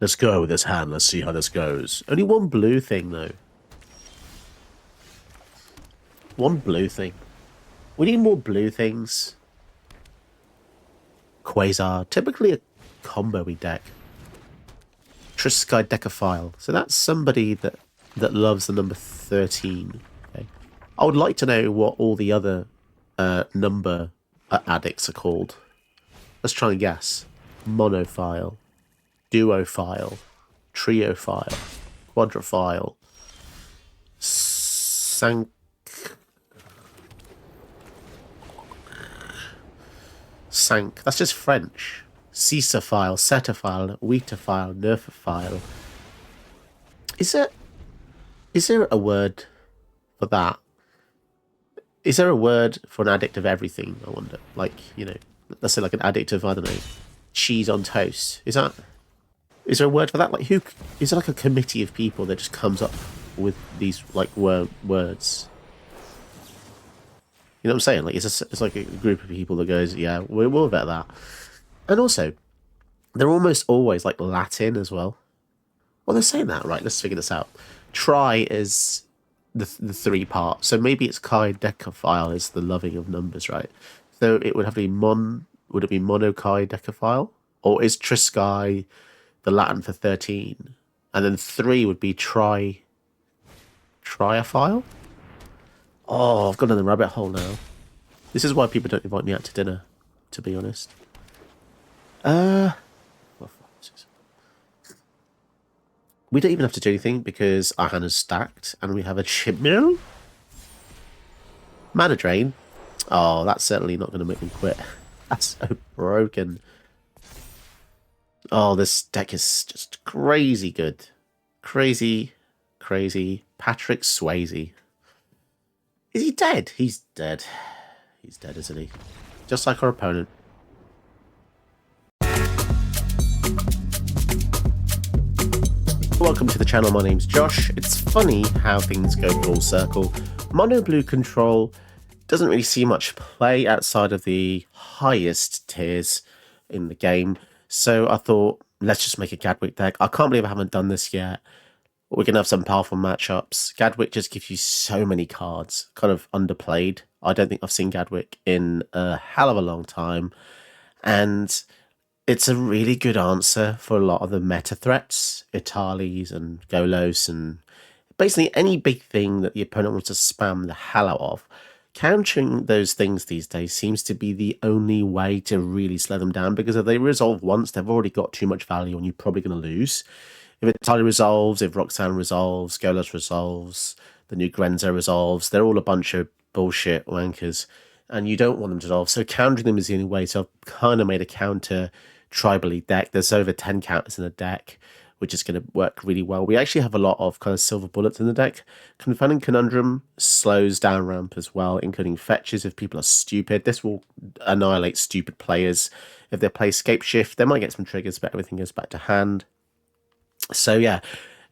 Let's go with this hand. Let's see how this goes. Only one blue thing, though. One blue thing. We need more blue things. Quasar. Typically a combo-y deck. Trisky Decaphile. So that's somebody that loves the number 13. Okay. I would like to know what all the other number addicts are called. Let's try and guess. Monophile. Duophile. Triophile. Quadrophile. Sank... Sank. That's just French. Cisophile, Cetophile, Wheatophile, Nerfophile. Is there a word for that? Is there a word for an addict of everything, I wonder? Like, you know, let's say like an addict of, I don't know, cheese on toast. Is there a word for that? Like, who is there like a committee of people that just comes up with these like words? You know what I'm saying? Like, it's like a group of people that goes, yeah, we'll vet that. And also, they're almost always like Latin as well. Well, they're saying that, right? Let's figure this out. Tri is the three part. So maybe it's Chi Decaphile is the loving of numbers, right? So it would have to be would it be Mono Chi Decaphile? Or is Trisky the Latin for 13? And then 3 would be Triophile? Oh, I've gone in the rabbit hole now. This is why people don't invite me out to dinner, to be honest. We don't even have to do anything because our hand is stacked and we have a chip mill. Mana drain. Oh, that's certainly not going to make me quit. That's so broken. Oh, this deck is just crazy good. Crazy, crazy. Patrick Swayze. Is he dead? He's dead. He's dead, isn't he? Just like our opponent. Welcome to the channel, my name's Josh. It's funny how things go full circle. Mono blue control doesn't really see much play outside of the highest tiers in the game. So I thought, let's just make a Gadwick deck. I can't believe I haven't done this yet. We're going to have some powerful matchups. Gadwick just gives you so many cards, kind of underplayed. I don't think I've seen Gadwick in a hell of a long time. And it's a really good answer for a lot of the meta threats, Italis and Golos, and basically any big thing that the opponent wants to spam the hell out of. Countering those things these days seems to be the only way to really slow them down, because if they resolve once, they've already got too much value and you're probably going to lose. If Italy resolves, if Roxanne resolves, Golos resolves, the new Grenzo resolves, they're all a bunch of bullshit wankers, and you don't want them to resolve. So countering them is the only way. So I've kind of made a counter tribally deck. There's over 10 counters in the deck, which is going to work really well. We actually have a lot of kind of silver bullets in the deck. Confounding Conundrum slows down ramp as well, including fetches if people are stupid. This will annihilate stupid players. If they play Scape Shift, they might get some triggers, but everything goes back to hand. So yeah,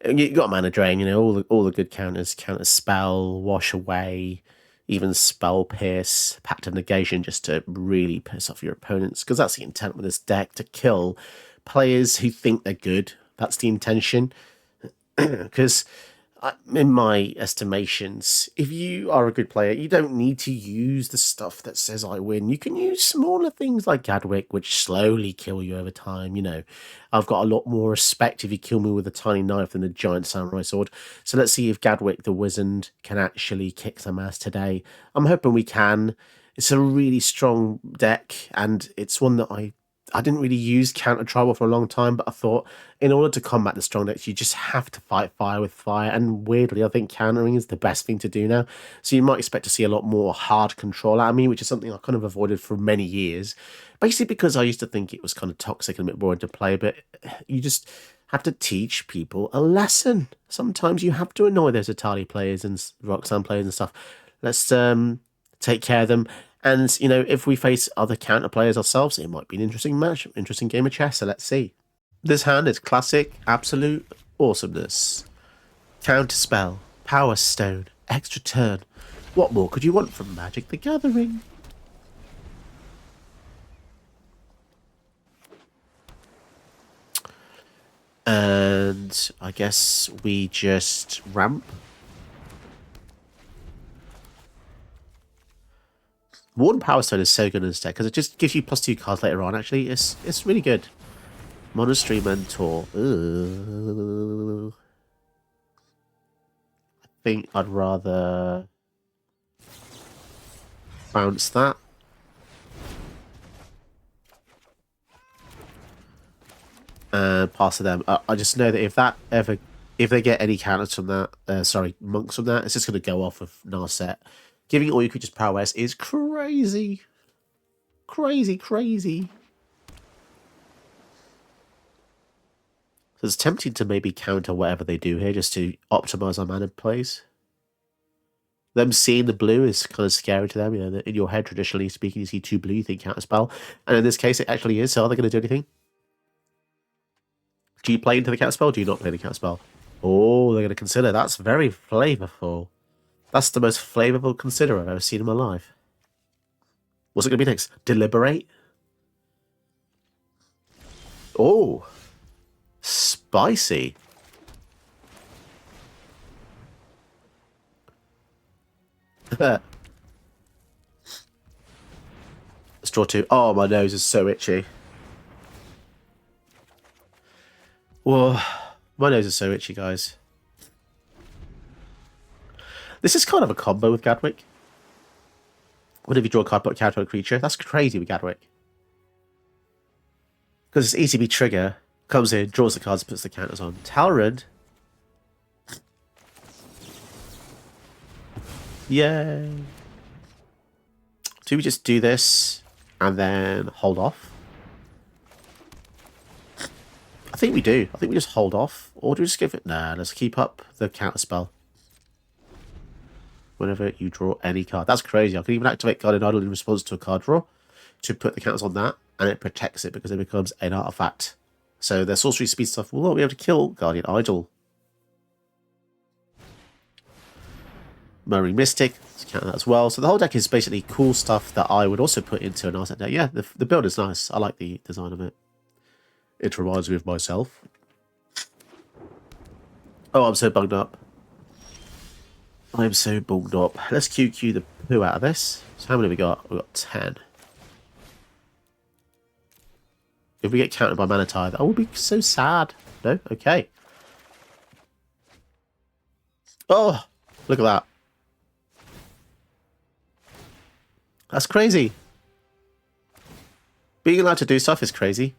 you got Mana Drain, you know, all the good counters, Counter Spell, Wash Away, even Spell Pierce, Pact of Negation, just to really piss off your opponents, because that's the intent with this deck, to kill players who think they're good. That's the intention. Because in my estimations, if you are a good player, you don't need to use the stuff that says I win. You can use smaller things like Gadwick, which slowly kill you over time. You know, I've got a lot more respect if you kill me with a tiny knife than a giant samurai sword. So let's see if Gadwick the Wizened can actually kick some ass today. I'm hoping we can. It's a really strong deck, and it's one that I didn't really use counter tribal for a long time, but I thought in order to combat the strong decks, you just have to fight fire with fire. And weirdly, I think countering is the best thing to do now. So you might expect to see a lot more hard control out of me, which is something I kind of avoided for many years. Basically because I used to think it was kind of toxic and a bit boring to play, but you just have to teach people a lesson. Sometimes you have to annoy those Atari players and Roxanne players and stuff. Let's take care of them. And, you know, if we face other counter players ourselves, it might be an interesting match, interesting game of chess, so let's see. This hand is classic, absolute awesomeness. Counter spell, power stone, extra turn. What more could you want from Magic the Gathering? And I guess we just ramp. Warden Power Stone is so good in this deck because it just gives you +2 cards later on. Actually, it's really good. Monastery Mentor. Ooh. I think I'd rather bounce that. And pass to them. I just know that if they get any counters from that, sorry, monks from that, it's just going to go off of Narset. Giving all your creatures prowess is crazy. Crazy, crazy. So it's tempting to maybe counter whatever they do here just to optimize our mana plays. Them seeing the blue is kind of scary to them. You know, in your head, traditionally speaking, you see 2 blue, you think counterspell. And in this case, it actually is. So are they going to do anything? Do you play into the counterspell? Do you not play the counterspell? Oh, they're going to consider. That's very flavorful. That's the most flavorful consider I've ever seen in my life. What's it going to be next? Deliberate? Oh. Spicy. Let's draw 2. Oh, my nose is so itchy. Whoa. My nose is so itchy, guys. This is kind of a combo with Gadwick. What if you draw a card, put a counter on a creature? That's crazy with Gadwick. Because it's easy to be trigger. Comes in, draws the cards, puts the counters on. Talrand. Yay. Do we just do this and then hold off? I think we do. I think we just hold off. Or do we just give it... Nah, let's keep up the counter spell. Whenever you draw any card. That's crazy. I can even activate Guardian Idol in response to a card draw to put the counters on that, and it protects it because it becomes an artifact. So the sorcery speed stuff will not be able to kill Guardian Idol. Murray Mystic, let's count that as well. So the whole deck is basically cool stuff that I would also put into an Narset deck. Yeah, the build is nice. I like the design of it. It reminds me of myself. Oh, I'm so bugged up. I'm so bugged up. Let's QQ the poo out of this. So how many have we got? We've got 10. If we get countered by Mana Tithe, I will be so sad. No? Okay. Oh, look at that. That's crazy. Being allowed to do stuff is crazy.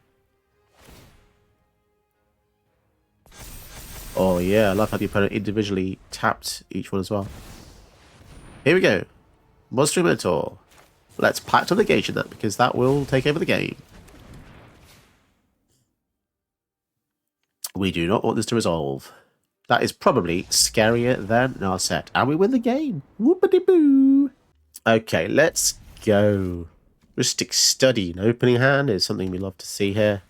Oh yeah, I love how the opponent individually tapped each one as well. Here we go. Monster Mentor. Let's Pact of Negation that, because that will take over the game. We do not want this to resolve. That is probably scarier than Narset. And we win the game. Whoopity-boo. Okay, let's go. Rustic Study. An opening hand is something we love to see here.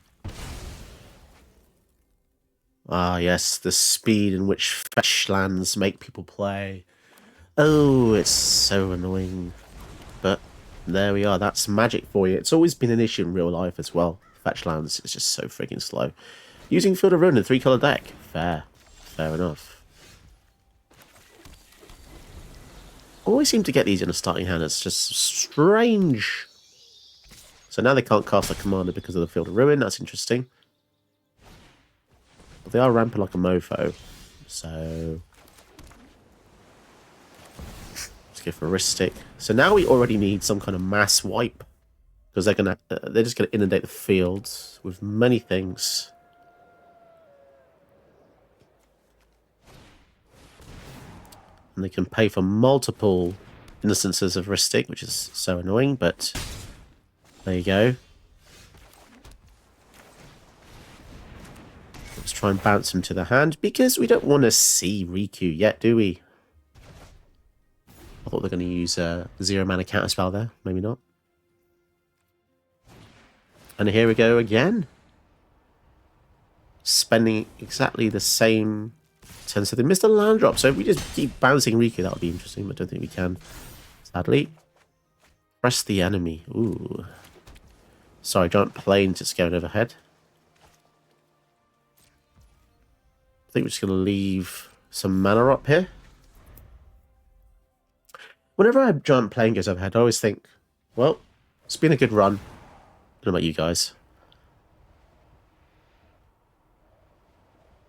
Ah, yes, the speed in which fetch lands make people play. Oh, it's so annoying. But there we are. That's magic for you. It's always been an issue in real life as well. Fetch lands is just so freaking slow. Using Field of Ruin in a 3-color deck. Fair. Fair enough. Always seem to get these in a starting hand. It's just strange. So now they can't cast a commander because of the Field of Ruin. That's interesting. But they are ramping like a mofo. So let's go for a wrist stick. So now we already need some kind of mass wipe. Because they're just gonna inundate the fields with many things. And they can pay for multiple instances of wrist stick, which is so annoying, but there you go. Let's try and bounce him to the hand, because we don't want to see Riku yet, do we? I thought they were going to use a 0-mana counterspell there. Maybe not. And here we go again. Spending exactly the same turn. So they missed a land drop. So if we just keep bouncing Riku, that would be interesting, but I don't think we can. Sadly. Press the enemy. Ooh. Sorry, giant plane just going overhead. think we're just going to leave some mana up here. Whenever a giant plane goes overhead, I always think, well, it's been a good run. I don't know about you guys.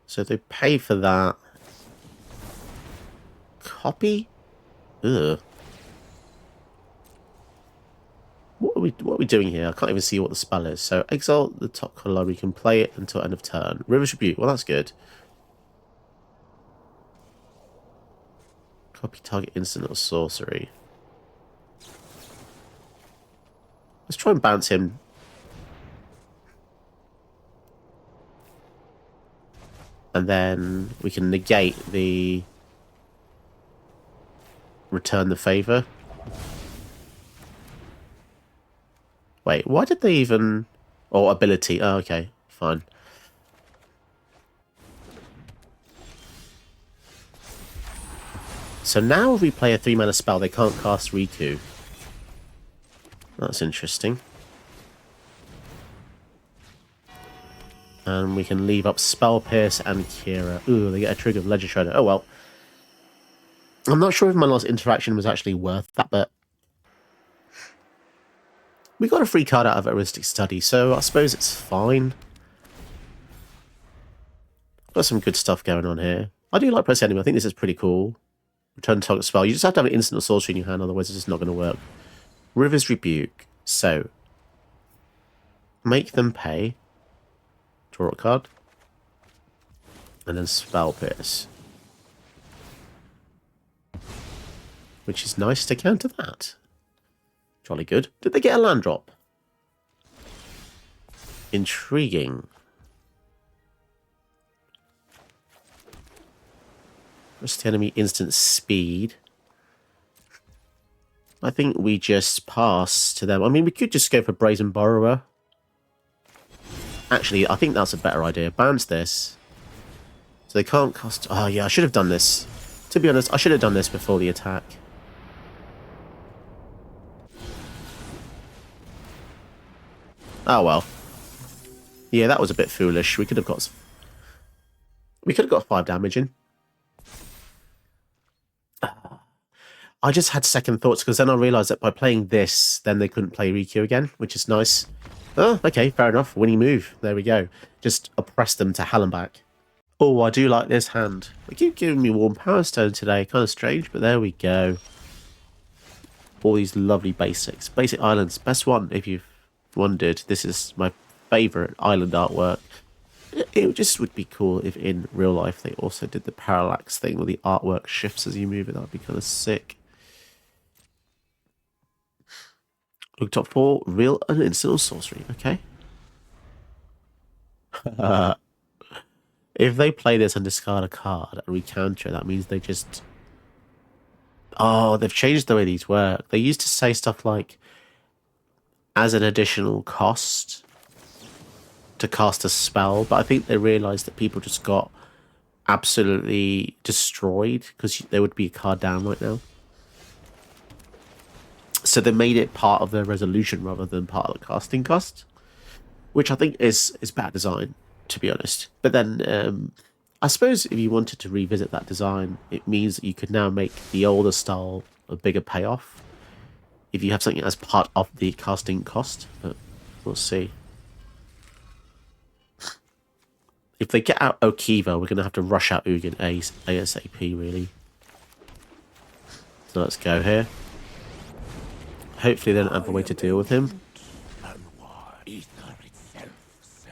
So they pay for that. Copy? Ugh. What are we doing here? I can't even see what the spell is. So exile the top colour. We can play it until end of turn. River's Rebuke. Well, that's good. Copy target instant or sorcery. Let's try and bounce him. And then we can negate the return the favour. Wait, why did they even... Or ability. Oh, okay. Fine. So now if we play a 3-mana spell, they can't cast Riku. That's interesting. And we can leave up Spell Pierce and Kira. Ooh, they get a trigger of Ledger Shredder. Oh well. I'm not sure if my last interaction was actually worth that, but... We got a free card out of Heuristic Study, so I suppose it's fine. Got some good stuff going on here. I do like Press Enemy. I think this is pretty cool. Return target spell. You just have to have an instant or sorcery in your hand, otherwise it's just not going to work. River's Rebuke. So, make them pay. Draw a card. And then Spell Pierce. Which is nice to counter that. Jolly good. Did they get a land drop? Intriguing. Rest enemy instant speed. I think we just pass to them. I mean, we could just go for Brazen Borrower. Actually, I think that's a better idea. Bounce this. So they can't cast... Oh, yeah, I should have done this. To be honest, I should have done this before the attack. Oh, well. Yeah, that was a bit foolish. We could have got... We could have got 5 damage in. I just had second thoughts, because then I realised that by playing this, then they couldn't play Riku again, which is nice. Oh, okay, fair enough. Winning move. There we go. Just oppress them to hell and back. Oh, I do like this hand. They keep giving me Warm Power Stone today. Kind of strange, but there we go. All these lovely basics. Basic Islands. Best one, if you've wondered. This is my favourite island artwork. It just would be cool if in real life they also did the parallax thing where the artwork shifts as you move it. That would be kind of sick. Look, top 4, real and instant sorcery. Okay. If they play this and discard a card and recounter, that means they just... Oh, they've changed the way these work. They used to say stuff like, as an additional cost to cast a spell, but I think they realised that people just got absolutely destroyed because there would be a card down right now. So they made it part of their resolution rather than part of the casting cost, which I think is bad design, to be honest. But then I suppose if you wanted to revisit that design, it means that you could now make the older style a bigger payoff if you have something as part of the casting cost. But we'll see. If they get out Okiva, we're going to have to rush out Ugin ASAP, really. So let's go here. Hopefully they don't have a way to deal with him.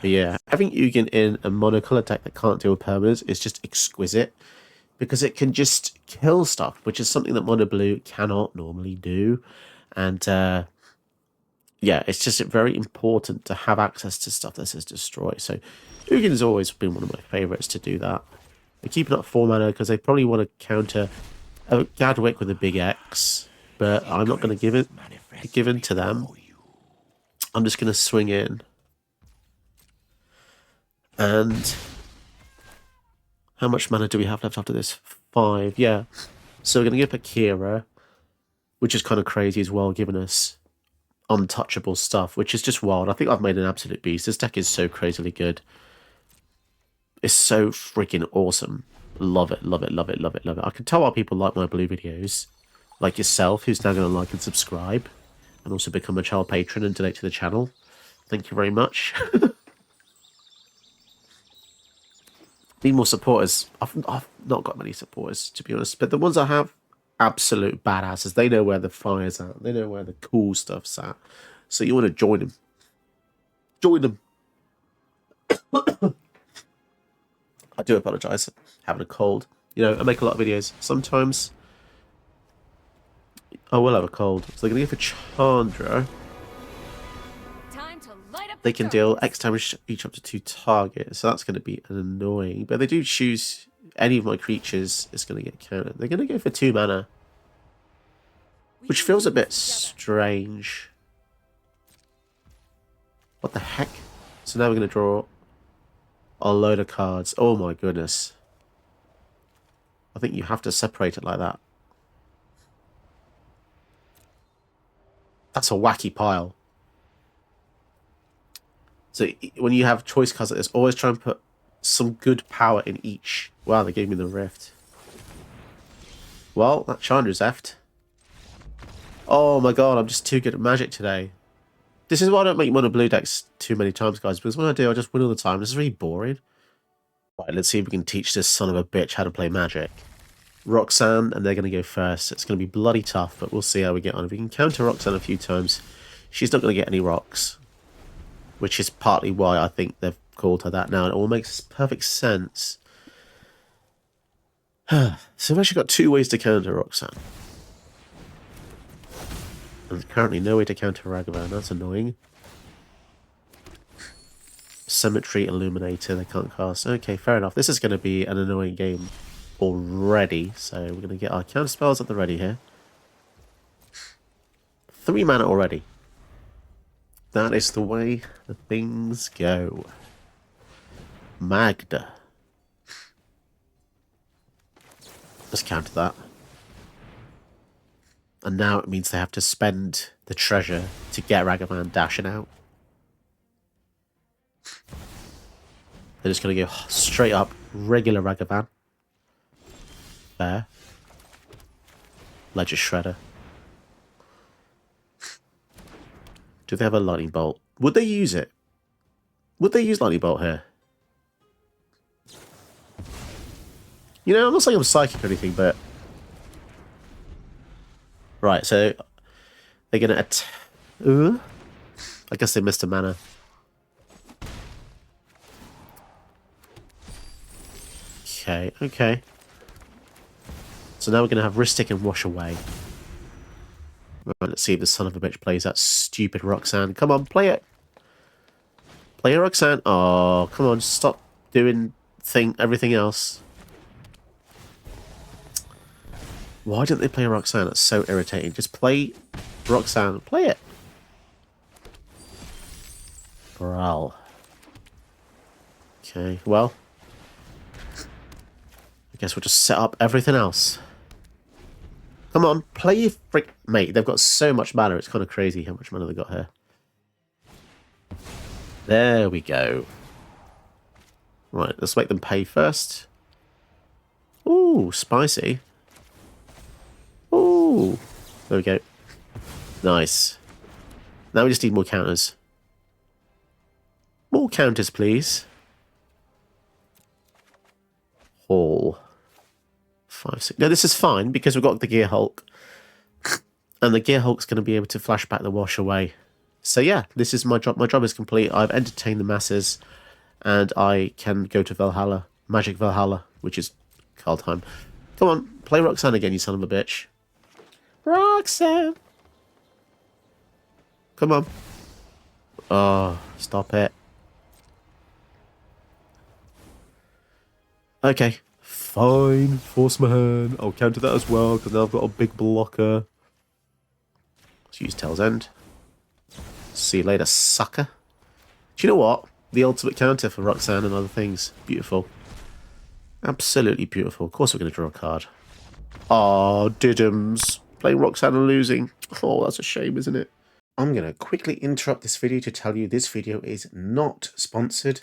But yeah, having Ugin in a monocolor deck that can't deal with permanents is just exquisite. Because it can just kill stuff, which is something that Mono Blue cannot normally do. And yeah, it's just very important to have access to stuff that says destroy. So Ugin has always been one of my favourites to do that. They're keeping up 4 mana because they probably want to counter a Gadwick with a big X. But I'm not going to give in to them. I'm just going to swing in. And how much mana do we have left after this? 5, yeah. So we're going to give Akira, which is kind of crazy as well, giving us untouchable stuff, which is just wild. I think I've made an absolute beast. This deck is so crazily good. is so freaking awesome. Love it, love it, love it, love it, love it. I can tell why people like my blue videos. Like yourself, who's now going to like and subscribe. And also become a child patron and donate to the channel. Thank you very much. Need more supporters. I've not got many supporters, to be honest. But the ones I have, absolute badasses. They know where the fire's at. They know where the cool stuff's at. So you want to join them. Join them. I do apologise. Having a cold. You know, I make a lot of videos. Sometimes I will have a cold. So they're going to go for Chandra. They can deal X damage each up to 2 targets, so that's going to be annoying. But if they do choose any of my creatures, it's going to get countered. They're going to go for 2 mana, which feels a bit strange. What the heck? So now we're going to draw a load of cards. Oh my goodness. I think you have to separate it like that. That's a wacky pile. So when you have choice cards like this, always try and put some good power in each. Wow, they gave me the Rift. Well, that Chandra's effed. Oh my god, I'm just too good at Magic today. This is why I don't make mono blue decks too many times, guys, because when I do, I just win all the time. This is really boring. Right, let's see if we can teach this son of a bitch how to play Magic. Roxanne, and they're going to go first. It's going to be bloody tough, but we'll see how we get on. If we can counter Roxanne a few times, she's not going to get any rocks. Which is partly why I think they've called her that now. It all makes perfect sense. So we've actually got 2 ways to counter Roxanne. And currently no way to counter Ragavan. That's annoying. Symmetry Illuminator, they can't cast. Okay, fair enough. This is going to be an annoying game already. So we're going to get our counter spells at the ready here. 3 mana already. That is the way the things go. Magda. Let's counter that. And now it means they have to spend the treasure to get Ragavan dashing out. They're just going to go straight up regular Ragavan. There. Ledger Shredder. Do they have a lightning bolt? Would they use it? Would they use lightning bolt here? You know, I'm not saying I'm psychic or anything, but... Right, so... They're going to... I guess they missed a mana. Okay, okay. So now we're going to have Ristic and Wash Away. Right, let's see if the son of a bitch plays that stupid Roxanne. Come on, play it. Play a Roxanne. Oh, come on, stop doing everything else. Why didn't they play Roxanne? That's so irritating. Just play Roxanne. Play it. Brawl. Okay, well. I guess we'll just set up everything else. Come on, play your frick... Mate, they've got so much mana, it's kind of crazy how much mana they got here. There we go. Right, let's make them pay first. Ooh, spicy. Ooh. There we go. Nice. Now we just need more counters. More counters, please. Hall. 5, 6. No, this is fine because we've got the Gear Hulk. And the Gear Hulk's going to be able to flash back the Wash Away. So yeah, this is my job. My job is complete. I've entertained the masses. And I can go to Valhalla. Magic Valhalla, which is card time. Come on, play Roxanne again, you son of a bitch. Roxanne! Come on. Oh, stop it. Okay. Fine, force my hand. I'll counter that as well, because now I've got a big blocker. Let's use Tail's End. See you later, sucker. Do you know what? The ultimate counter for Roxanne and other things. Beautiful. Absolutely beautiful. Of course we're going to draw a card. Aw, Diddums. Playing Roxanne and losing. Oh, that's a shame, isn't it? I'm going to quickly interrupt this video to tell you this video is not sponsored.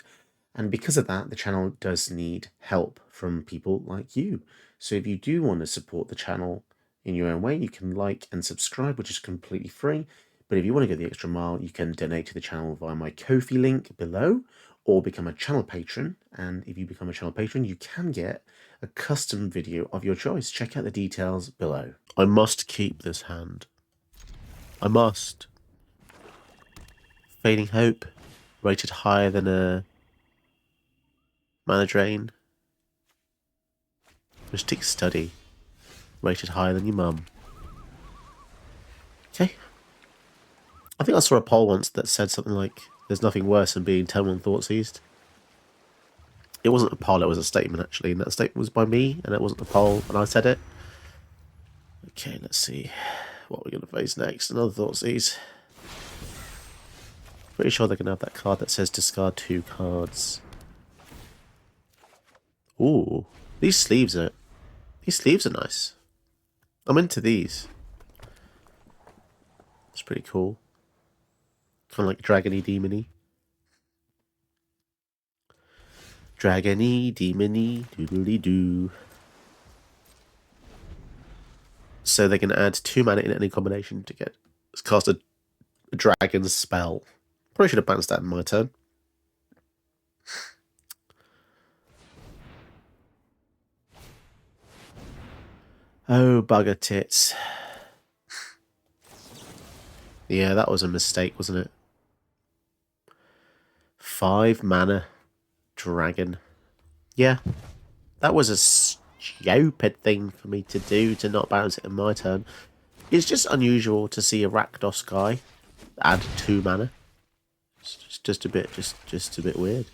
And because of that, the channel does need help from people like you. So if you do want to support the channel in your own way, you can like and subscribe, which is completely free. But if you want to go the extra mile, you can donate to the channel via my Ko-fi link below, or become a channel patron. And if you become a channel patron, you can get a custom video of your choice. Check out the details below. I must keep this hand. I must. Fading Hope, rated higher than a Mana Drain. Mystic Study, rated higher than your mum. Okay. I think I saw a poll once that said something like, there's nothing worse than being terminal and Thoughtseized. It wasn't a poll, it was a statement actually, and that statement was by me, and it wasn't a poll, and I said it. Okay, let's see what we're going to face next. Another Thoughtseize. Pretty sure they're going to have that card that says discard 2 cards. Ooh, these sleeves are nice. I'm into these. It's pretty cool. Kind of like dragony demony. Dragony demony doodly doo. So they can add 2 mana in any combination to get cast a dragon spell. Probably should have bounced that in my turn. Oh, bugger tits. Yeah, that was a mistake, wasn't it? 5 mana dragon. Yeah, that was a stupid thing for me to do, to not bounce it in my turn. It's just unusual to see a Rakdos guy add 2 mana. It's just a bit weird.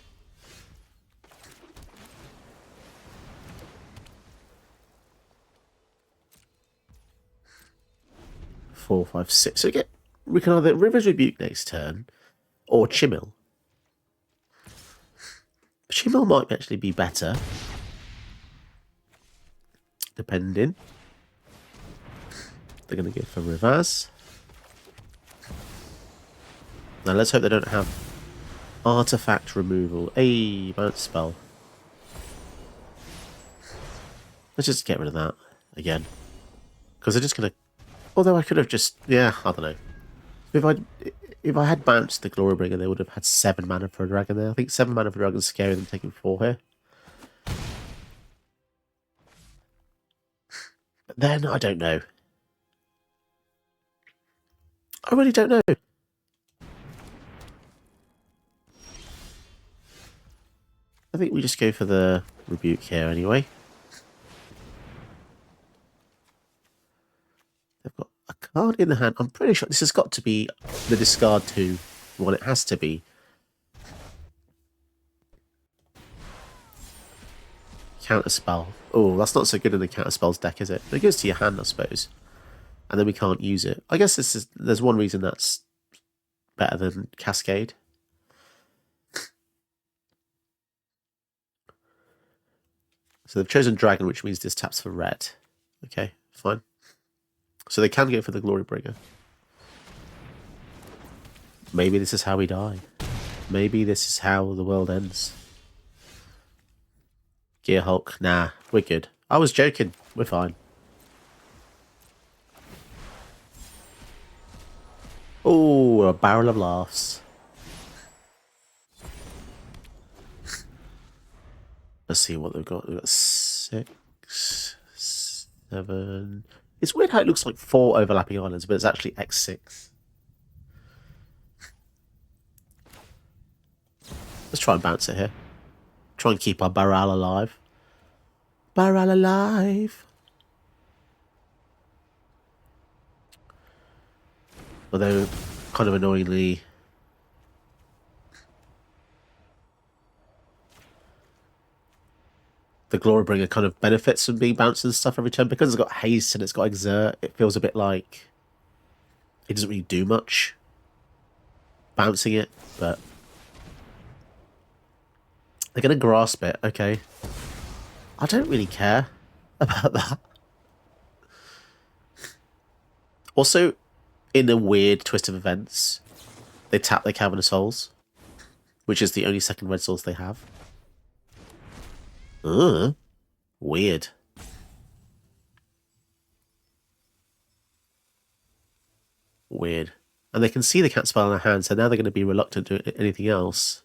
Four, 5, 6. So we can either River's Rebuke next turn, or Chimil. Chimil might actually be better, depending. They're going to go for Rivaz. Now let's hope they don't have artifact removal. A bounce spell. Let's just get rid of that again, because they're just going to. Although I could have just, yeah, I don't know. If I had bounced the Glorybringer, they would have had 7 mana for a dragon there. I think 7 mana for a dragon is scarier than taking 4 here. But then, I don't know. I really don't know. I think we just go for the Rebuke here anyway. They've got a card in the hand. I'm pretty sure this has got to be the discard 2 one. It has to be. Counterspell. Oh, that's not so good in the counterspells deck, is it? But it goes to your hand, I suppose. And then we can't use it. I guess there's one reason that's better than Cascade. So they've chosen Dragon, which means this taps for red. Okay, fine. So they can go for the Glorybringer. Maybe this is how we die. Maybe this is how the world ends. Gear Hulk. Nah, we're good. I was joking. We're fine. Oh, a barrel of laughs. Let's see what they've got. They've got 6, 7. It's weird how it looks like 4 overlapping islands, but it's actually X6. Let's try and bounce it here. Try and keep our barrel alive. Barrel alive. Although, kind of annoyingly, the Glorybringer kind of benefits from being bounced and stuff every turn. Because it's got haste and it's got exert, it feels a bit like it doesn't really do much bouncing it, but they're going to grasp it. Okay. I don't really care about that. Also, in a weird twist of events, they tap their Cavern of Souls. which is the only second red source they have. Weird. Weird. And they can see the cat spell in their hand, so now they're going to be reluctant to do anything else.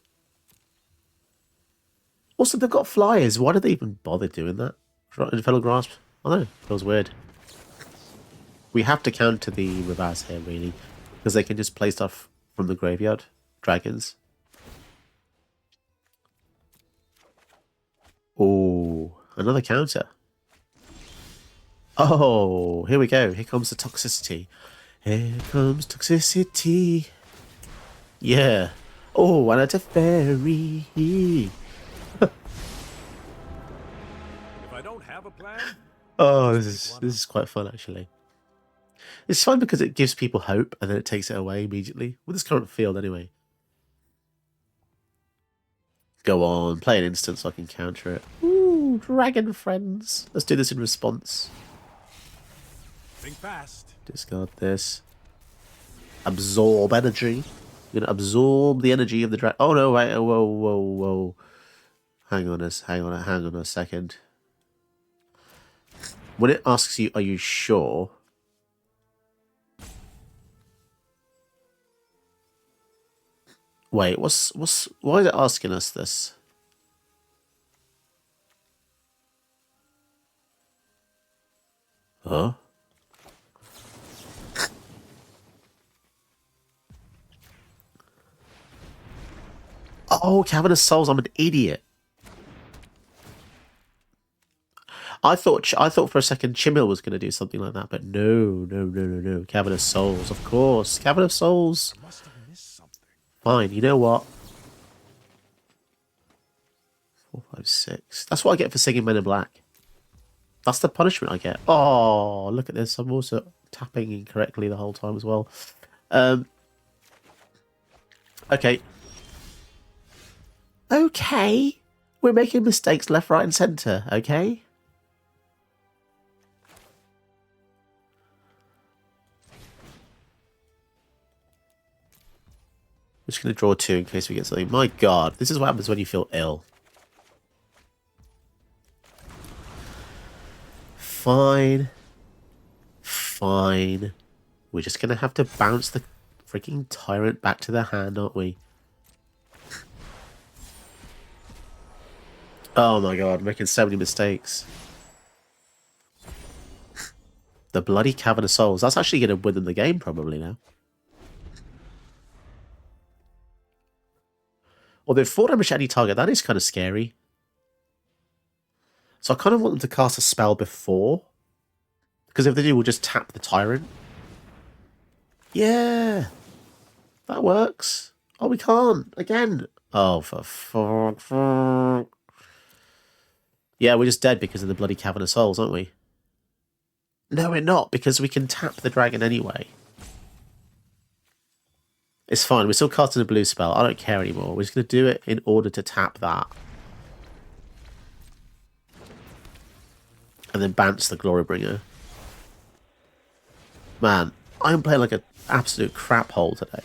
Also, they've got flyers. Why did they even bother doing that? Infernal Grasp? I don't know. Feels weird. We have to counter the Ravaz here, really, because they can just play stuff from the graveyard. Dragons. Oh, another counter. Oh, here we go. Here comes the toxicity. Here comes toxicity. Yeah. Oh, and a fairy. If I don't have a plan. Oh, this is quite fun, actually. It's fun because it gives people hope and then it takes it away immediately. With this current field, anyway. Go on, play an instant so I can counter it. Ooh, dragon friends. Let's do this in response. Think fast. Discard this. Absorb energy. You're going to absorb the energy of the dragon. Oh, no, wait. Whoa. Hang on a second. When it asks you, are you sure? Wait, why is it asking us this? Huh? Oh, Cavernous Souls, I'm an idiot. I thought for a second Chimil was going to do something like that, but no. Cavernous Souls, of course. Cavernous Souls. I must have missed something. Fine, you know what? 4, 5, 6. That's what I get for singing Men in Black. That's the punishment I get. Oh, look at this. I'm also tapping incorrectly the whole time as well. Okay. Okay. We're making mistakes left, right, and centre, okay? I'm just going to draw 2 in case we get something. My god, this is what happens when you feel ill. Fine. We're just going to have to bounce the freaking Tyrant back to their hand, aren't we? Oh my god, I'm making so many mistakes. The bloody Cavern of Souls. That's actually going to win them the game probably now. Although 4 damage to any target, that is kind of scary. So I kind of want them to cast a spell before. Because if they do, we'll just tap the Tyrant. Yeah. That works. Oh, we can't. Again. Oh, for fuck. Yeah, we're just dead because of the bloody Cavern of Souls, aren't we? No, we're not, because we can tap the dragon anyway. It's fine. We're still casting a blue spell. I don't care anymore. We're just going to do it in order to tap that. And then bounce the Glorybringer. Man, I'm playing like an absolute crap hole today.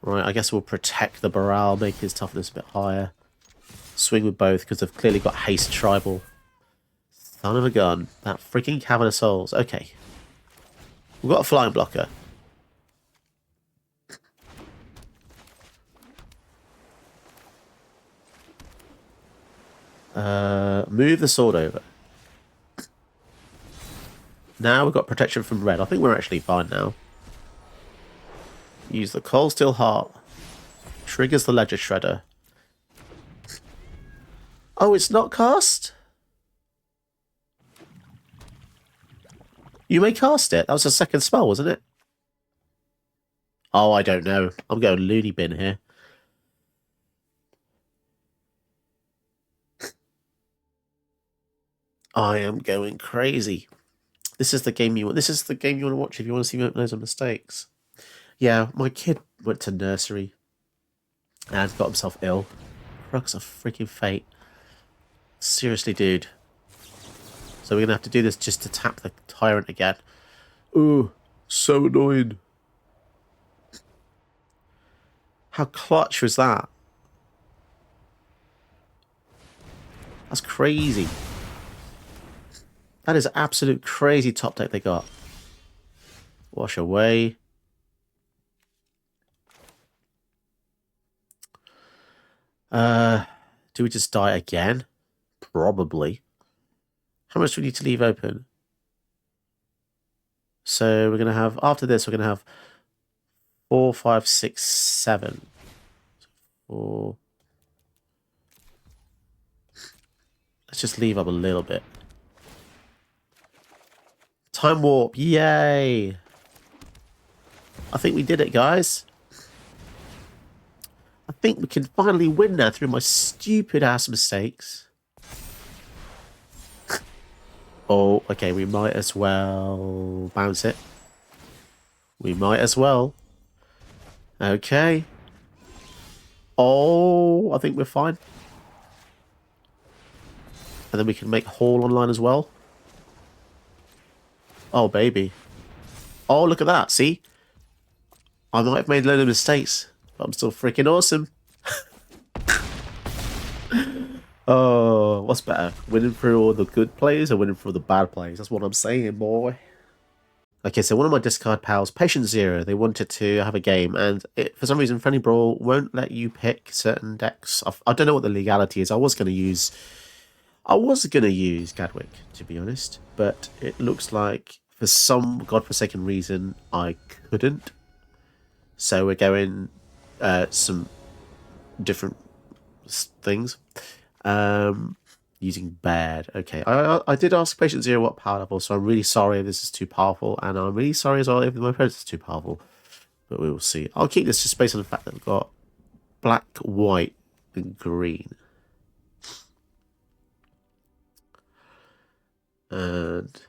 Right, I guess we'll protect the Brawl, make his toughness a bit higher. Swing with both, because they've clearly got haste tribal. Son of a gun. That freaking Cavern of Souls. Okay. We've got a flying blocker. Move the sword over. Now we've got protection from red. I think we're actually fine now. Use the Cold Steel Heart. Triggers the Ledger Shredder. Oh, it's not cast? You may cast it. That was a second spell, wasn't it? Oh, I don't know. I'm going loony bin here. I am going crazy. This is the game you want. This is the game you want to watch if you want to see me make loads of mistakes. Yeah, my kid went to nursery and got himself ill. Crux of freaking fate. Seriously, dude. So we're going to have to do this just to tap the Tyrant again. Ooh. So annoying. How clutch was that? That's crazy. That is absolute crazy top deck they got. Wash away. Do we just die again? Probably. How much do we need to leave open? So we're going to have, after this, we're going to have 4, 5, 6, 7. 4. Let's just leave up a little bit. Time warp. Yay. I think we did it, guys. I think we can finally win now through my stupid ass mistakes. Oh, okay, we might as well bounce it. We might as well. Okay. Oh, I think we're fine. And then we can make Hall online as well. Oh, baby. Oh, look at that. See? I might have made a load of mistakes, but I'm still freaking awesome. Oh, what's better? Winning through all the good plays or winning through the bad plays? That's what I'm saying, boy. Okay, so one of my discard pals, Patient Zero, they wanted to have a game, and for some reason, Friendly Brawl won't let you pick certain decks. I don't know what the legality is. I was going to use Gadwick, to be honest, but it looks like for some godforsaken reason I couldn't. So we're going some different things. Using bad. Okay, I did ask Patient Zero what power level, so I'm really sorry if this is too powerful, and I'm really sorry as well if my opponent is too powerful. But we will see. I'll keep this just based on the fact that we've got black, white, and green. And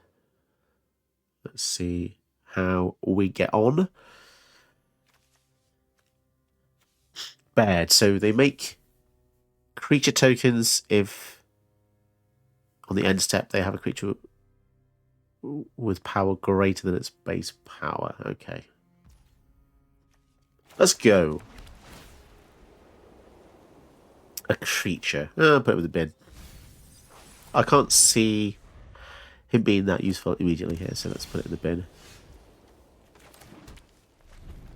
let's see how we get on. Bad. So they make creature tokens if on the end step they have a creature with power greater than its base power. Okay. Let's go. A creature. Put it with a bin. I can't see him being that useful immediately here, so let's put it in the bin.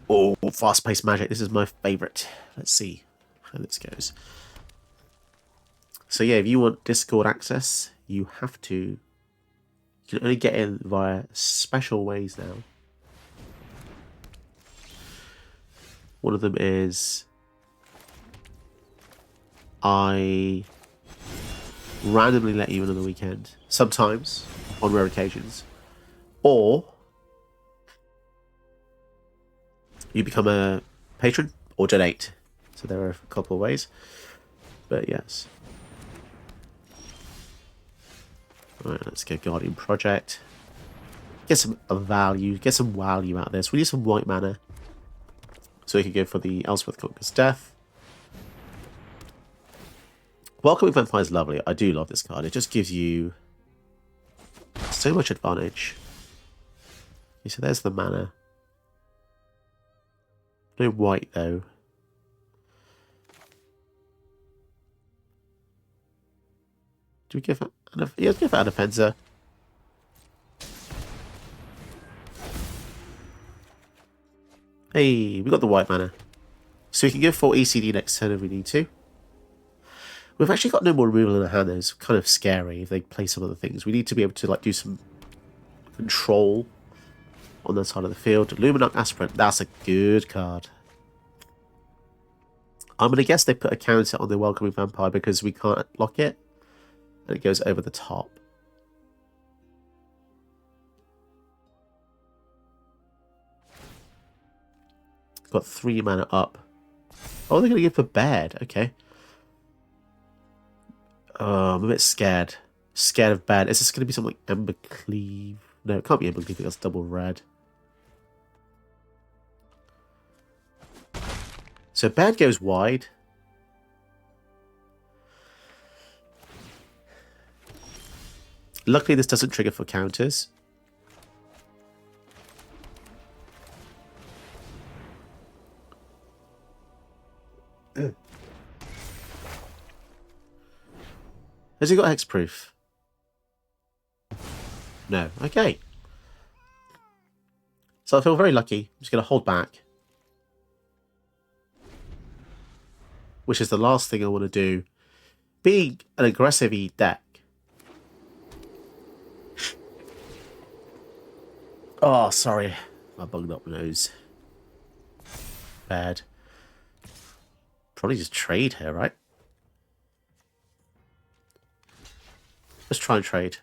Oh, fast-paced magic. This is my favourite. Let's see how this goes. So yeah, if you want Discord access, you have to. You can only get in via special ways now. One of them is I randomly let you in on the weekend, sometimes on rare occasions, or you become a patron or donate. So there are a couple of ways, but yes. Alright, let's go Guardian Project. Get some value, get some value out of this. We need some white mana. So we can go for the Ellsworth Conquers Death. Welcoming Vampire is lovely. I do love this card. It just gives you so much advantage. Okay, so there's the mana. No white though. Do we give it? Yeah, let's give that an Offenser. Hey, we got the white mana. So we can go for ECD next turn if we need to. We've actually got no more removal in our hand. It's kind of scary if they play some other things. We need to be able to like do some control on that side of the field. Luminarch Aspirant, that's a good card. I'm going to guess they put a counter on the Welcoming Vampire because we can't block it. And it goes over the top. Got 3 mana up. Oh, they're going to give for bad. Okay. Oh, I'm a bit scared. Scared of bad. Is this going to be something like Ember Cleave? No, it can't be Ember Cleave. That's double red. So bad goes wide. Luckily, this doesn't trigger for counters. Has he got hexproof? No. Okay. So I feel very lucky. I'm just going to hold back. Which is the last thing I want to do. Being an aggressive deck. Oh, sorry. I bugged up my nose. Bad. Probably just trade here, right? Let's try and trade.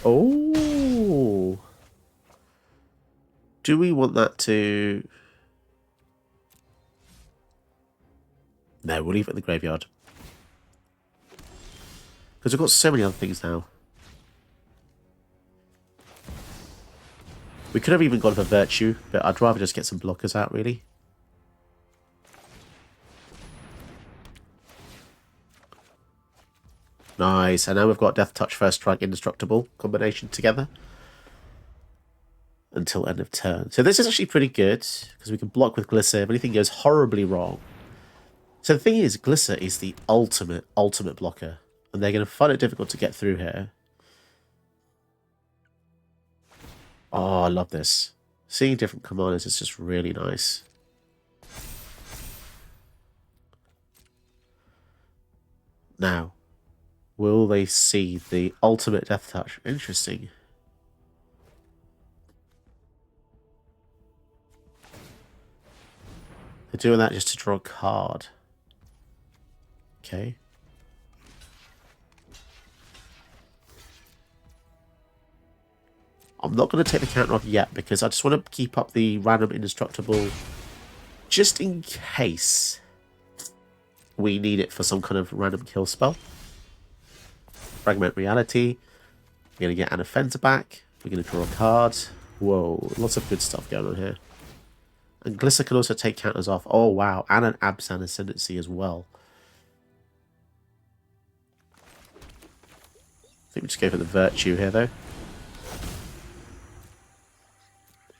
Oh. Do we want that to... No, we'll leave it in the graveyard. Because we've got so many other things now. We could have even gone for Virtue, but I'd rather just get some blockers out, really. Nice, and now we've got Death Touch, First Strike, Indestructible combination together. Until end of turn. So this is actually pretty good, because we can block with Glisser if anything goes horribly wrong. So the thing is, Glisser is the ultimate blocker. And they're going to find it difficult to get through here. Oh, I love this. Seeing different commanders is just really nice. Now, will they see the ultimate Death Touch? Interesting. They're doing that just to draw a card. Okay. I'm not going to take the counter off yet because I just want to keep up the random indestructible just in case we need it for some kind of random kill spell. Fragment Reality. We're going to get an offender back. We're going to draw a card. Whoa, lots of good stuff going on here. And Glisser can also take counters off. Oh, wow. And an Absan Ascendancy as well. I think we just go for the Virtue here, though.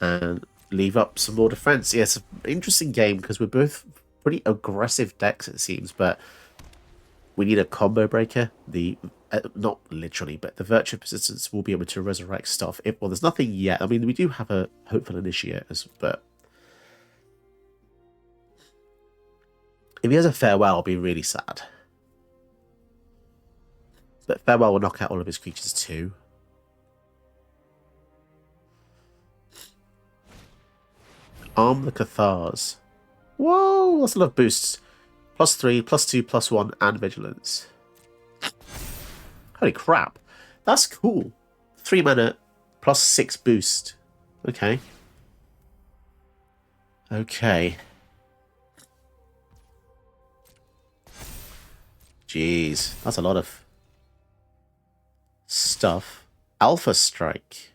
And leave up some more defense. Yeah, it's an interesting game because we're both pretty aggressive decks, it seems. But we need a combo breaker. Not literally, but the Virtue Persistence will be able to resurrect stuff. Well, there's nothing yet. I mean, we do have a Hopeful Initiate, but... if he has a Farewell, I'll be really sad. But Farewell will knock out all of his creatures too. Arm the Cathars. Whoa, that's a lot of boosts. +3, +2, +1, and Vigilance. Holy crap. That's cool. 3 mana, +6 boost. Okay. Okay. Jeez, that's a lot of stuff. Alpha Strike.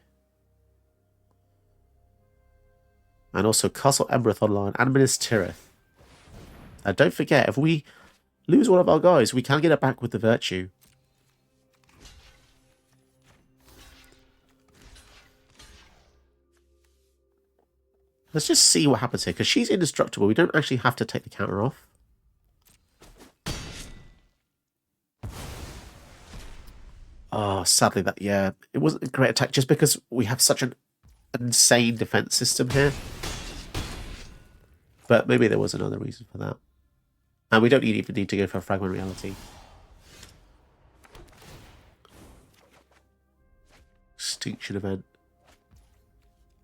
And also Castle Embereth online and Minas Tirith. And don't forget, if we lose one of our guys, we can get it back with the Virtue. Let's just see what happens here, because she's indestructible. We don't actually have to take the counter off. Oh, sadly, yeah, it wasn't a great attack just because we have such an insane defense system here. But maybe there was another reason for that. And we don't even need to go for a Fragment Reality. Extinction Event.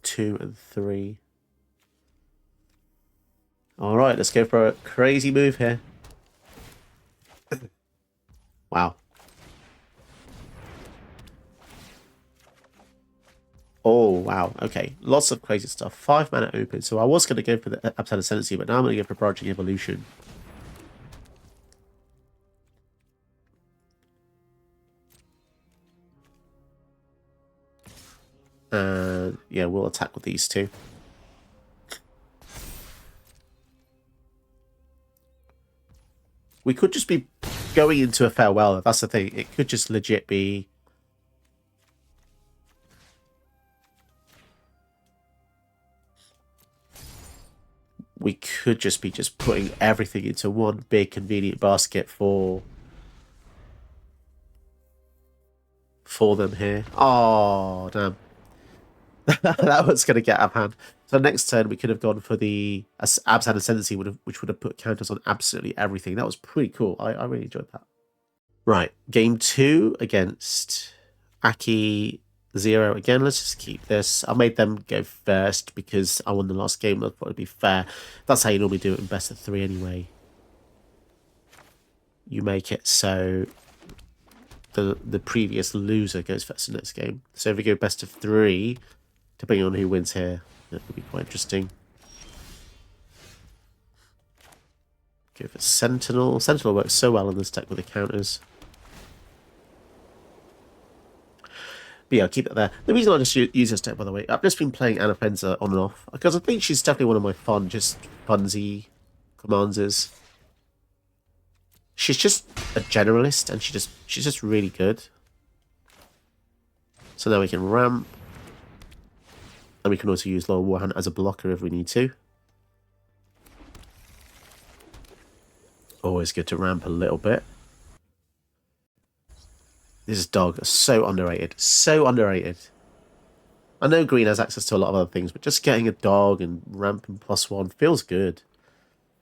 2 and 3. Alright, let's go for a crazy move here. Wow. Oh, wow. Okay. Lots of crazy stuff. 5 mana open. So I was going to go for the Absan Ascendancy, but now I'm going to go for Branching Evolution. And yeah, we'll attack with these two. We could just be going into a Farewell. That's the thing. It could just legit be... we could just be putting everything into one big convenient basket for them here. Oh, damn. That was going to get out of hand. So next turn, we could have gone for the Absent Ascendancy, which would have put counters on absolutely everything. That was pretty cool. I really enjoyed that. Right, game 2 against Aki 0. Again, let's just keep this. I made them go first because I won the last game. That'll probably be fair. That's how you normally do it in best of 3 anyway. You make it so the previous loser goes first in the next game. So if we go best of 3, depending on who wins here, that would be quite interesting. Go for Sentinel. Sentinel works so well in this deck with the counters. But yeah, I'll keep it there. The reason I just use this deck, by the way, I've just been playing Anafenza on and off, because I think she's definitely one of my funsy commanders. She's just a generalist, and she's just really good. So now we can ramp. And we can also use Lower Warhand as a blocker if we need to. Always good to ramp a little bit. This dog is so underrated. So underrated. I know green has access to a lot of other things, but just getting a dog and ramping +1 feels good.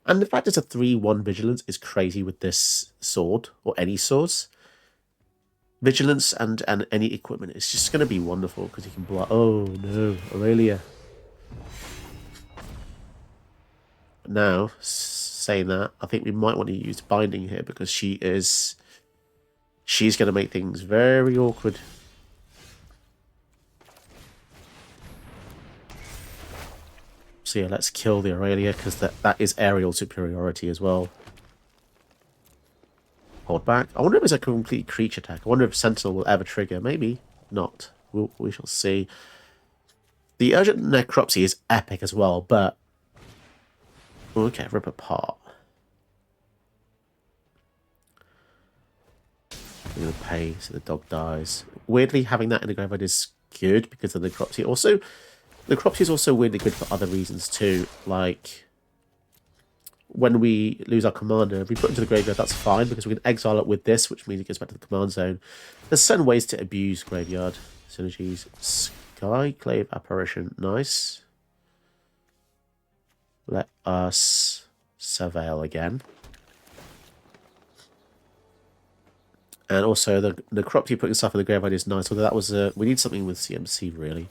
And the fact it's a 3-1 Vigilance is crazy with this sword, or any swords. Vigilance and any equipment is just going to be wonderful, because you can block... Oh, no. Aurelia. Now, saying that, I think we might want to use Binding here, because she's going to make things very awkward. So yeah, let's kill the Aurelia, because that is aerial superiority as well. Hold back. I wonder if it's a complete creature attack. I wonder if Sentinel will ever trigger. Maybe not. We shall see. The Urgent Necropsy is epic as well, but... Okay, rip apart. I'm going to pay so the dog dies. Weirdly, having that in the graveyard is good because of the Necropsy. Also, the Necropsy is also weirdly good for other reasons too. Like, when we lose our commander, if we put it into the graveyard, that's fine because we can exile it with this, which means it goes back to the command zone. There's certain ways to abuse graveyard synergies. Skyclave Apparition, nice. Let us surveil again. And also, the Necropsy putting stuff in the graveyard is nice, although that was we need something with CMC, really.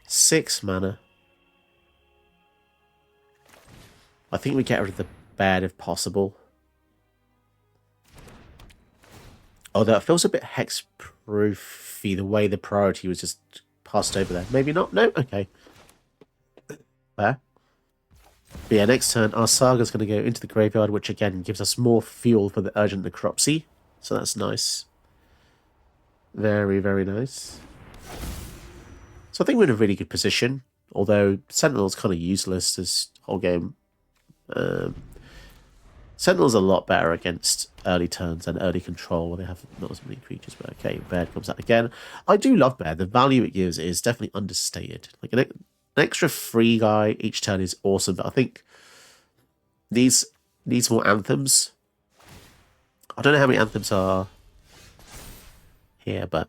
6 mana. I think we get rid of the bed if possible. Although it feels a bit hexproof-y, the way the priority was just passed over there. Maybe not? No? Okay. Fair. But yeah, next turn, our Saga's going to go into the graveyard, which again gives us more fuel for the Urgent Necropsy. So that's nice. Very, very nice. So I think we're in a really good position. Although Sentinel's kind of useless this whole game. Sentinel's a lot better against early turns and early control where they have not as many creatures. But okay, Baird comes out again. I do love Baird. The value it gives is definitely understated. Like an extra free guy each turn is awesome. But I think needs more anthems. I don't know how many anthems are here, but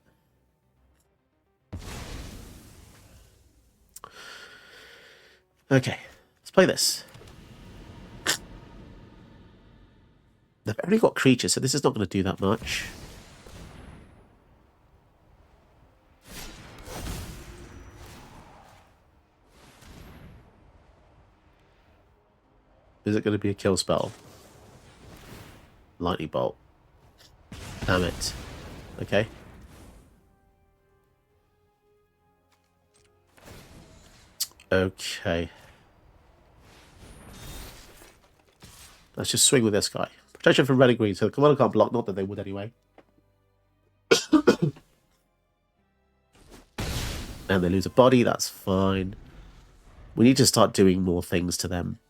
okay, let's play this. They've only got creatures, so this is not going to do that much. Is it going to be a kill spell? Lightning bolt. Damn it. Okay. Okay. Let's just swing with this guy. Protection from red and green, so the commander can't block, not that they would anyway. And they lose a body, that's fine. We need to start doing more things to them.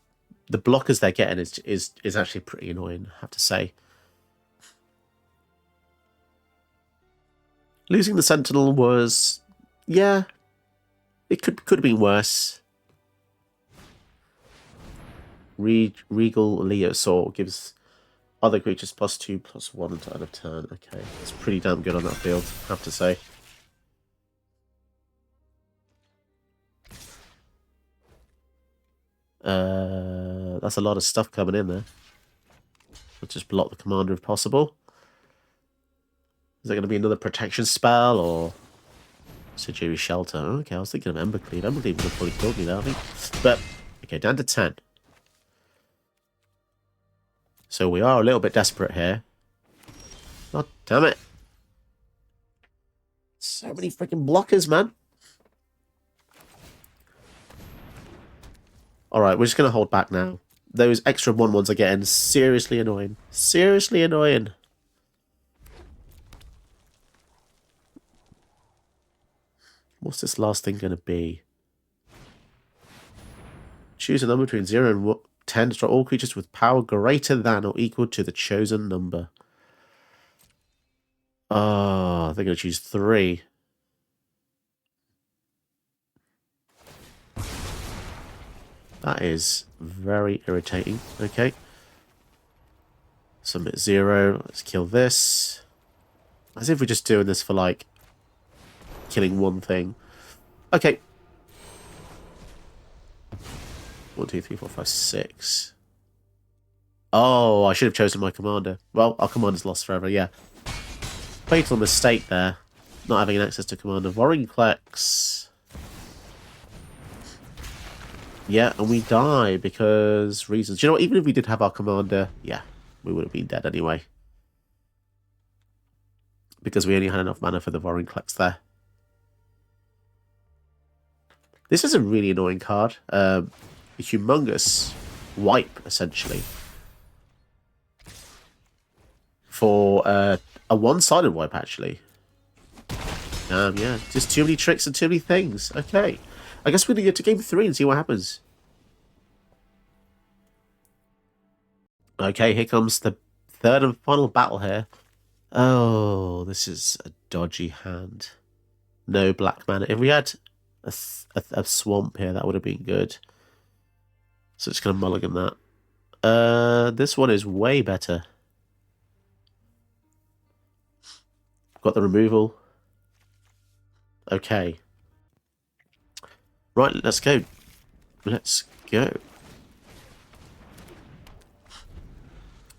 The blockers they're getting is actually pretty annoying, I have to say. Losing the Sentinel was... yeah. It could have been worse. Regal Leosaur gives other creatures +2/+1 until end of turn. Okay, it's pretty damn good on that field, I have to say. That's a lot of stuff coming in there. Let's just block the commander if possible. Is there going to be another protection spell or Sejiri Shelter? Okay, I was thinking of Embercleave. Embercleave would have probably killed me there, I think. But okay, down to 10. So we are a little bit desperate here. God damn it. So many freaking blockers, man. Alright, we're just going to hold back now. Those extra 1/1s are getting seriously annoying. Seriously annoying. What's this last thing going to be? Choose a number between 0 and 10 to draw all creatures with power greater than or equal to the chosen number. Oh, they're going to choose 3. That is very irritating. Okay. Submit 0. Let's kill this. As if we're just doing this for, like, killing one thing. Okay. 1, 2, 3, 4, 5, 6. Oh, I should have chosen my commander. Well, our commander's lost forever, yeah. Fatal mistake there. Not having access to commander. Vorinclex. Yeah, and we die because reasons. You know what? Even if we did have our commander, yeah, we would have been dead anyway. Because we only had enough mana for the Vorinclex there. This is a really annoying card. A humongous wipe, essentially. For a one-sided wipe, actually. Yeah, just too many tricks and too many things. Okay. I guess we're going to get to game 3 and see what happens. Okay, here comes the third and final battle here. Oh, this is a dodgy hand. No black mana. If we had a swamp here, that would have been good. So just going to mulligan that. This one is way better. Got the removal. Okay. Right, let's go. Let's go.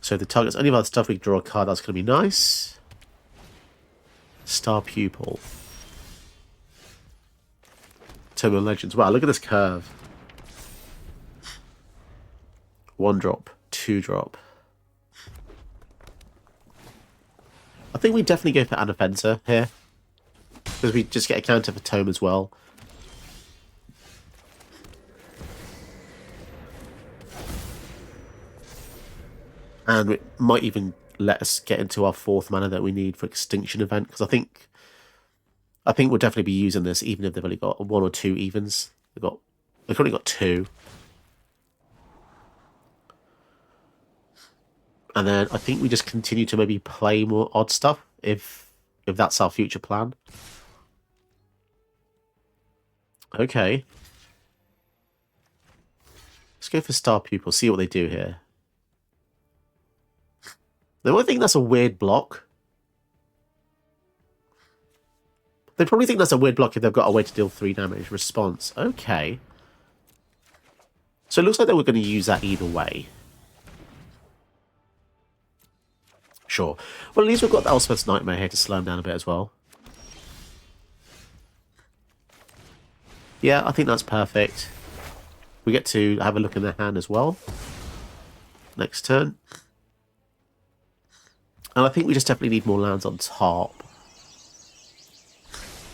So the target's only about stuff we can draw a card. That's going to be nice. Star Pupil. Tome of Legends. Wow, look at this curve. 1 drop, 2 drop. I think we definitely go for Anafenza here. Because we just get a counter for Tome as well. And it might even let us get into our 4th mana that we need for Extinction Event. Because I think we'll definitely be using this even if they've only got 1 or 2 evens. They've only got 2. And then I think we just continue to maybe play more odd stuff if that's our future plan. Okay. Let's go for Star Pupil, see what they do here. They might think that's a weird block. They probably think that's a weird block if they've got a way to deal 3 damage. Response. Okay. So it looks like they were going to use that either way. Sure. Well, at least we've got the Elspeth's Nightmare here to slow him down a bit as well. Yeah, I think that's perfect. We get to have a look in their hand as well. Next turn. And I think we just definitely need more lands on top.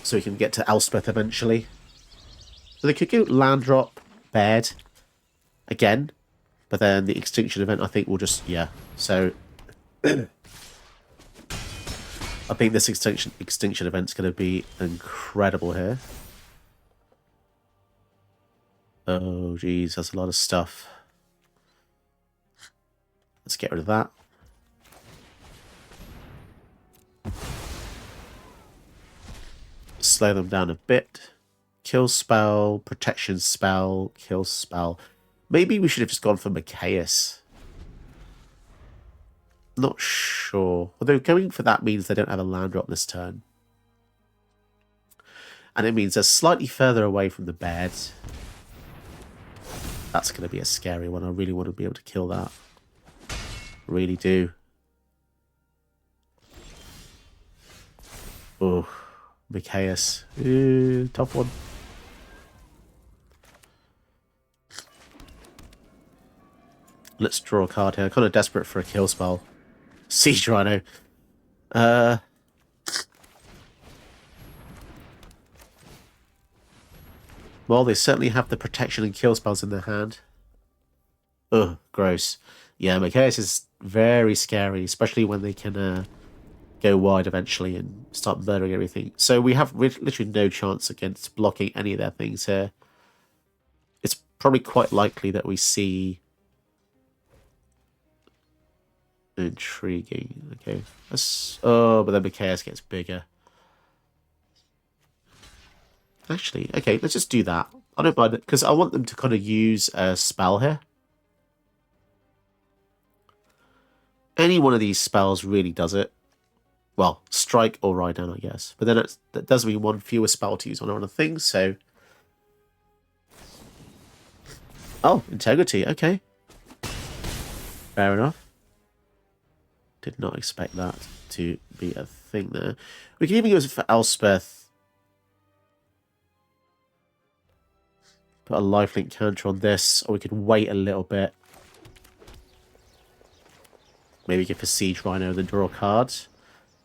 So we can get to Elspeth eventually. So they could go land drop, bed, again. But then the Extinction Event, I think, will just, yeah. So I think this Extinction Event's going to be incredible here. Oh, geez, that's a lot of stuff. Let's get rid of that. slow them down a bit. Kill spell, protection spell, kill spell. Maybe we should have just gone for Micaeus. Not sure. Although going for that means they don't have a land drop this turn. And it means they're slightly further away from the bed. That's going to be a scary one. I really want to be able to kill that. Really do. Oh, Micaeus. Tough one. Let's draw a card here. Kind of desperate for a kill spell. Siege Rhino. Well, they certainly have the protection and kill spells in their hand. Ugh, gross. Yeah, Micaeus is very scary, especially when they can go wide eventually and start murdering everything. So we have literally no chance against blocking any of their things here. It's probably quite likely that we see... Intriguing. Okay. Oh, but then Micaeus gets bigger. Actually, okay, let's just do that. I don't mind it, because I want them to kind of use a spell here. Any one of these spells really does it. Well, strike or ride down, I guess. But then that does mean one fewer spell to use on other things, so... Oh, integrity, okay. Fair enough. Did not expect that to be a thing there. We can even go for Elspeth. Put a lifelink counter on this, or we could wait a little bit. Maybe get for Siege Rhino and then draw a card.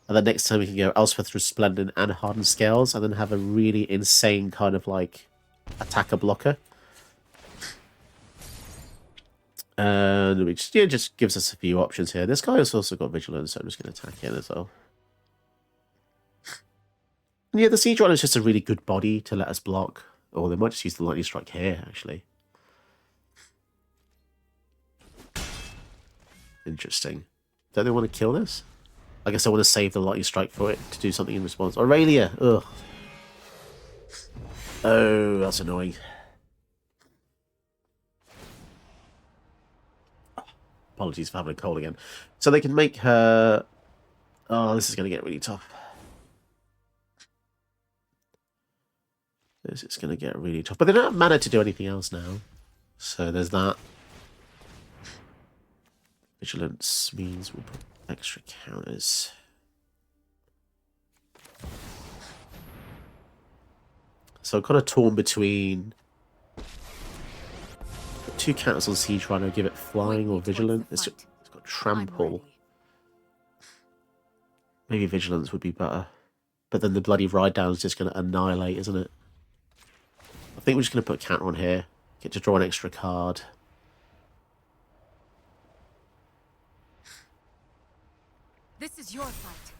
And then next time we can go Elspeth Resplendent and Hardened Scales, and then have a really insane kind of like attacker blocker. And which just gives us a few options here. This guy has also got Vigilance, so I'm just going to attack in as well. And yeah, the Siege Rhino is just a really good body to let us block. Or they might just use the Lightning Strike here, actually. Interesting. Don't they want to kill this? I guess I want to save the Lightning Strike for it to do something in response. Aurelia! Ugh. Oh, that's annoying. Apologies for having a cold again. So they can make her... Oh, this is going to get really tough. This is going to get really tough. But they don't have mana to do anything else now. So there's that. Vigilance means we'll put extra counters. So I'm kind of torn between... Two counters on Siege Rhino, give it flying or Vigilance. It's got Trample. Maybe Vigilance would be better. But then the bloody Ride Down is just going to annihilate, isn't it? I think we're just going to put a counter on here. Get to draw an extra card. This is your fight.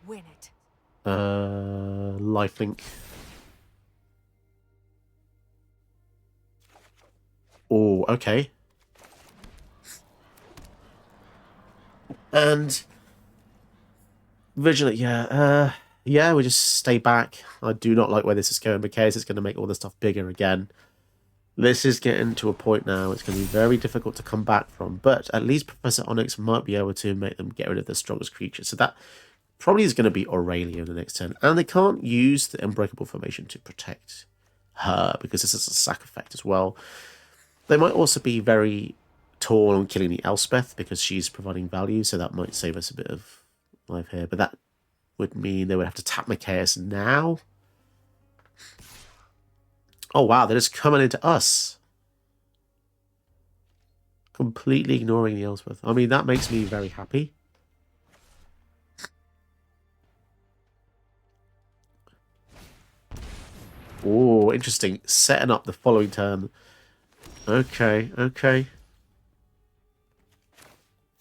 Win it. Lifelink. Oh, okay. And Vigilant, yeah. Yeah, we just stay back. I do not like where this is going because it's going to make all this stuff bigger again. This is getting to a point now it's going to be very difficult to come back from, but at least Professor Onyx might be able to make them get rid of the strongest creature. So that probably is going to be Aurelia in the next turn. And they can't use the Unbreakable Formation to protect her because this is a sack effect as well. They might also be very torn on killing the Elspeth because she's providing value, so that might save us a bit of life here. But that would mean they would have to tap Micaeus now. Oh wow, they're just coming into us. Completely ignoring the Elspeth. I mean, that makes me very happy. Oh, interesting. Setting up the following turn. Okay, okay.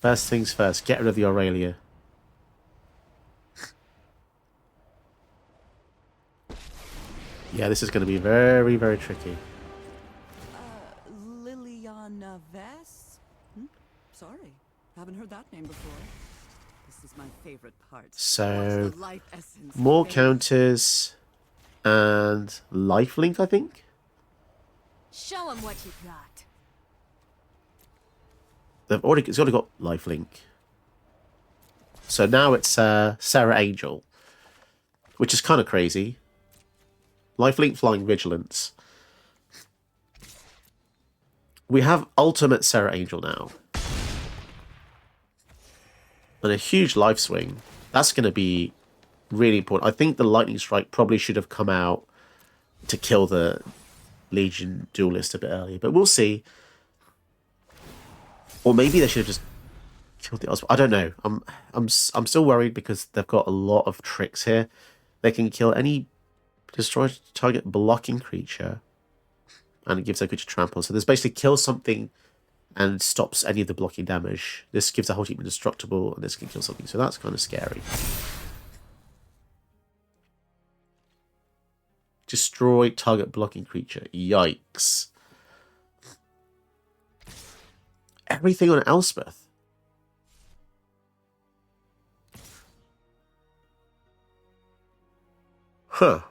First things first, get rid of the Aurelia. Yeah, this is going to be very, very tricky. Liliana Vess? Sorry, haven't heard that name before. This is my favorite part. So, Watch the life essence more fade. counters and lifelink, I think. Show him what you got. It's already got lifelink. So now it's Sarah Angel, which is kind of crazy. Lifelink, Flying Vigilance. We have Ultimate Sarah Angel now. And a huge life swing. That's going to be really important. I think the Lightning Strike probably should have come out to kill the Legion Duelist a bit earlier. But we'll see. Or maybe they should have just killed the Oswald. I don't know. I'm still worried because they've got a lot of tricks here. They can kill any destroy target blocking creature. And it gives a creature trample. So there's basically kill something and stops any of the blocking damage. This gives the whole team indestructible, and this can kill something. So that's kind of scary. Destroy target blocking creature. Yikes. Everything on Elspeth. Huh.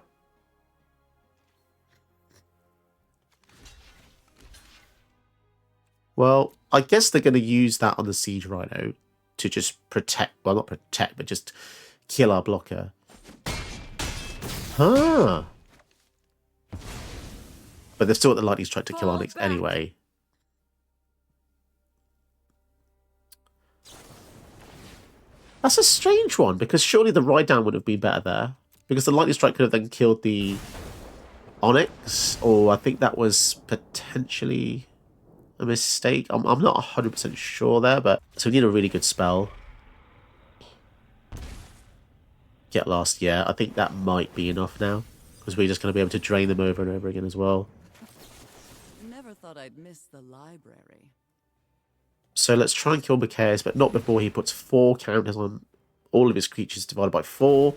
Well, I guess they're going to use that on the Siege Rhino to just protect, well, not protect, but just kill our blocker. Huh. But they've still got the Lightning Strike to kill Onyx anyway. That's a strange one, because surely the Ride Down would have been better there. Because the Lightning Strike could have then killed the Onyx, or I think that was potentially a mistake. I'm not 100% sure there, but so we need a really good spell. Get Lost, yeah. I think that might be enough now, because we're just going to be able to drain them over and over again as well. Never thought I'd miss the library. So let's try and kill Mikaeus, but not before he puts 4 counters on all of his creatures divided by 4.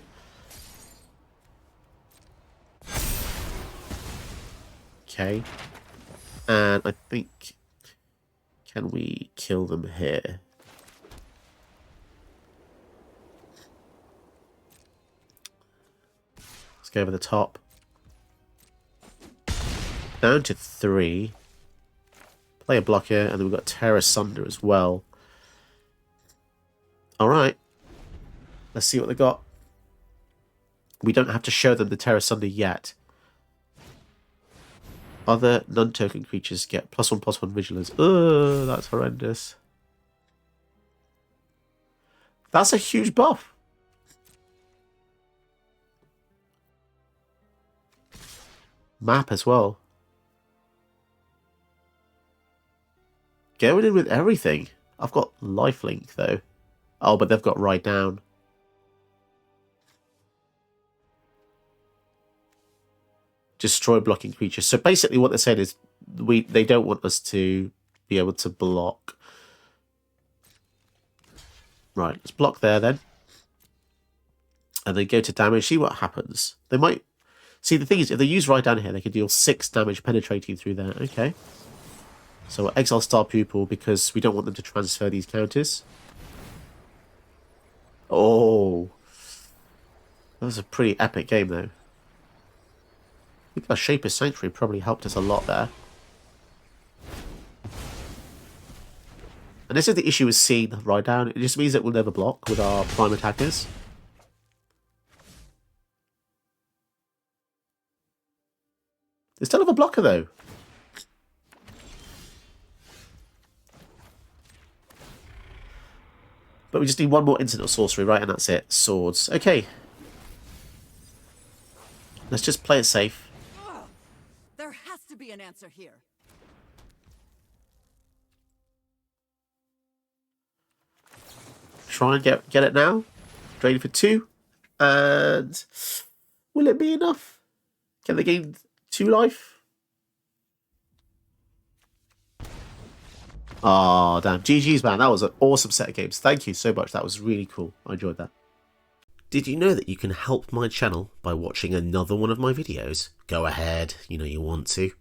Okay. And I think... Can we kill them here? Let's go over the top. Down to 3. Play a blocker, and then we've got Terra Sunder as well. Alright. Let's see what they got. We don't have to show them the Terra Sunder yet. Other non-token creatures get +1/+1 vigilance. Ugh, that's horrendous. That's a huge buff. Map as well. Going in with everything. I've got lifelink though. Oh, but they've got Ride Down. Destroy blocking creatures. So basically what they're saying is they don't want us to be able to block. Right, let's block there then. And then go to damage, see what happens. They might... See, the thing is, if they use Ride Down here, they can deal 6 damage penetrating through there. Okay. So we'll exile Star Pupil because we don't want them to transfer these counters. Oh. That was a pretty epic game though. I think our Shaper's Sanctuary probably helped us a lot there. And this is the issue with seeing Ride Down. It just means that we'll never block with our prime attackers. They still have a blocker though. But we just need one more Instant Sorcery, right? And that's it. Swords. Okay. Let's just play it safe. There has to be an answer here. Try and get it now. Drain for 2. And will it be enough? Can they gain 2 life? Oh, damn. GG's, man. That was an awesome set of games. Thank you so much. That was really cool. I enjoyed that. Did you know that you can help my channel by watching another one of my videos? Go ahead. You know you want to.